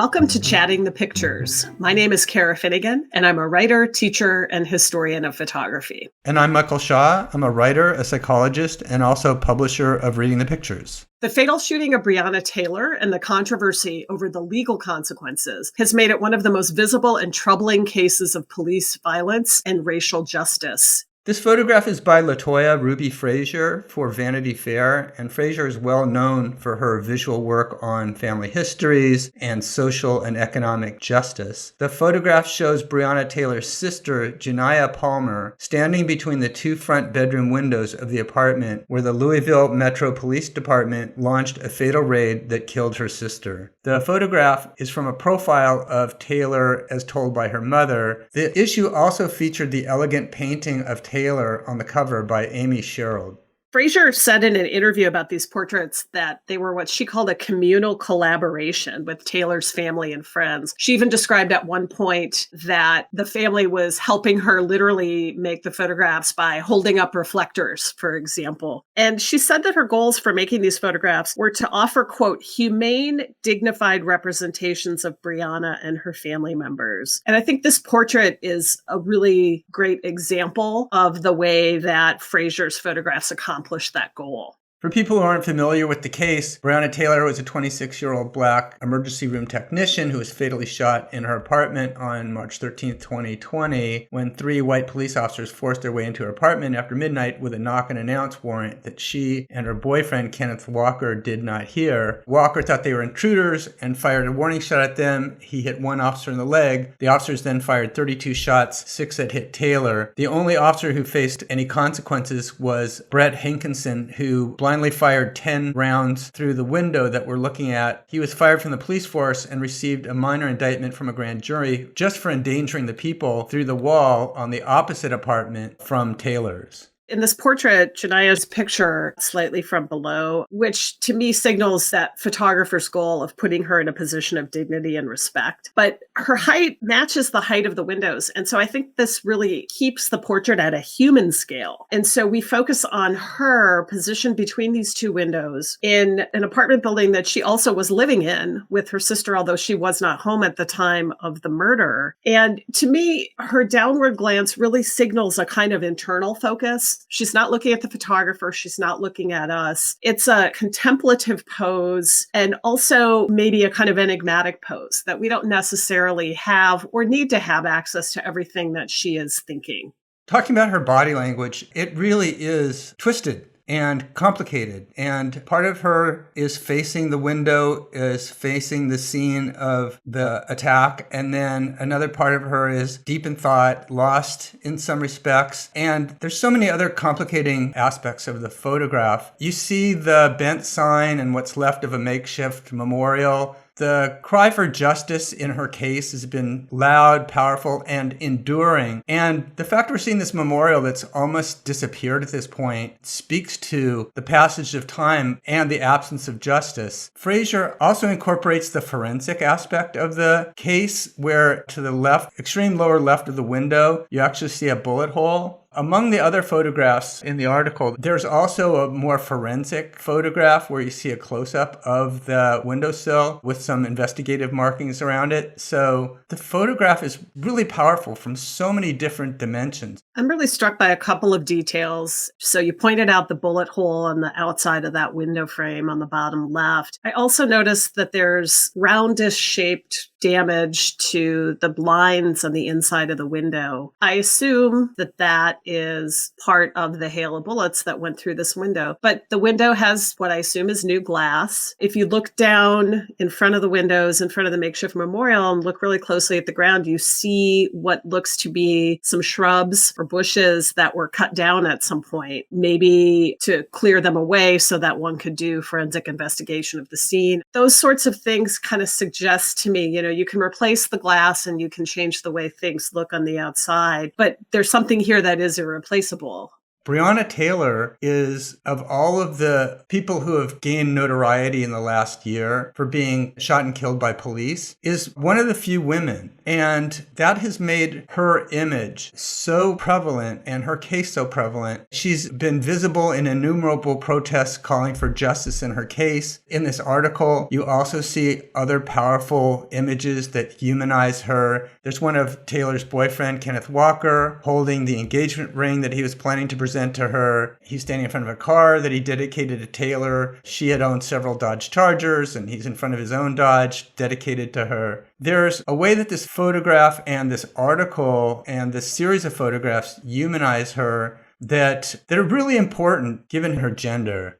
Welcome to Chatting the Pictures. My name is Cara Finnegan, and I'm a writer, teacher, and historian of photography. And I'm Michael Shaw. I'm a writer, a psychologist, and also publisher of Reading the Pictures. The fatal shooting of Breonna Taylor and the controversy over the legal consequences has made it one of the most visible and troubling cases of police violence and racial justice. This photograph is by LaToya Ruby Frazier for Vanity Fair, and Frazier is well known for her visual work on family histories and social and economic justice. The photograph shows Breonna Taylor's sister, Juniyah Palmer, standing between the two front bedroom windows of the apartment where the Louisville Metro Police Department launched a fatal raid that killed her sister. The photograph is from a profile of Taylor as told by her mother. The issue also featured the elegant painting of Taylor on the cover by Amy Sherald. Frazier said in an interview about these portraits that they were what she called a communal collaboration with Taylor's family and friends. She even described at one point that the family was helping her literally make the photographs by holding up reflectors, for example. And she said that her goals for making these photographs were to offer, quote, humane, dignified representations of Breonna and her family members. And I think this portrait is a really great example of the way that Frazier's photographs accomplish that goal. For people who aren't familiar with the case, Breonna Taylor was a 26-year-old Black emergency room technician who was fatally shot in her apartment on March 13, 2020, when three white police officers forced their way into her apartment after midnight with a knock and announce warrant that she and her boyfriend, Kenneth Walker, did not hear. Walker thought they were intruders and fired a warning shot at them. He hit one officer in the leg. The officers then fired 32 shots, 6 that hit Taylor. The only officer who faced any consequences was Brett Hankinson, who blindly fired 10 rounds through the window that we're looking at. He was fired from the police force and received a minor indictment from a grand jury just for endangering the people through the wall on the opposite apartment from Taylor's. In this portrait, Juniyah's picture slightly from below, which to me signals that photographer's goal of putting her in a position of dignity and respect. But her height matches the height of the windows. And so I think this really keeps the portrait at a human scale. And so we focus on her positioned between these two windows in an apartment building that she also was living in with her sister, although she was not home at the time of the murder. And to me, her downward glance really signals a kind of internal focus. She's not looking at the photographer. She's not looking at us. It's a contemplative pose and also maybe a kind of enigmatic pose that we don't necessarily have or need to have access to everything that she is thinking. Talking about her body language, it really is twisted and complicated. And part of her is facing the window, is facing the scene of the attack. And then another part of her is deep in thought, lost in some respects. And there's so many other complicating aspects of the photograph. You see the bent sign and what's left of a makeshift memorial. The cry for justice in her case has been loud, powerful, and enduring. And the fact we're seeing this memorial that's almost disappeared at this point speaks to the passage of time and the absence of justice. Frazier also incorporates the forensic aspect of the case, where to the left, extreme lower left of the window, you actually see a bullet hole. Among the other photographs in the article, there's also a more forensic photograph where you see a close-up of the windowsill with some investigative markings around it. So the photograph is really powerful from so many different dimensions. I'm really struck by a couple of details. So you pointed out the bullet hole on the outside of that window frame on the bottom left. I also noticed that there's roundish shaped damage to the blinds on the inside of the window. I assume that that is part of the hail of bullets that went through this window. But the window has what I assume is new glass. If you look down in front of the windows, in front of the makeshift memorial, and look really closely at the ground, you see what looks to be some shrubs or bushes that were cut down at some point, maybe to clear them away so that one could do forensic investigation of the scene. Those sorts of things kind of suggest to me, you can replace the glass and you can change the way things look on the outside, but there's something here that is irreplaceable. Breonna Taylor is, of all of the people who have gained notoriety in the last year for being shot and killed by police, is one of the few women. And that has made her image so prevalent and her case so prevalent. She's been visible in innumerable protests calling for justice in her case. In this article, you also see other powerful images that humanize her. There's one of Taylor's boyfriend, Kenneth Walker, holding the engagement ring that he was planning to present to her. He's standing in front of a car that he dedicated to Taylor. She had owned several Dodge Chargers, and he's in front of his own Dodge dedicated to her. There's a way that this photograph and this article and this series of photographs humanize her that are really important given her gender.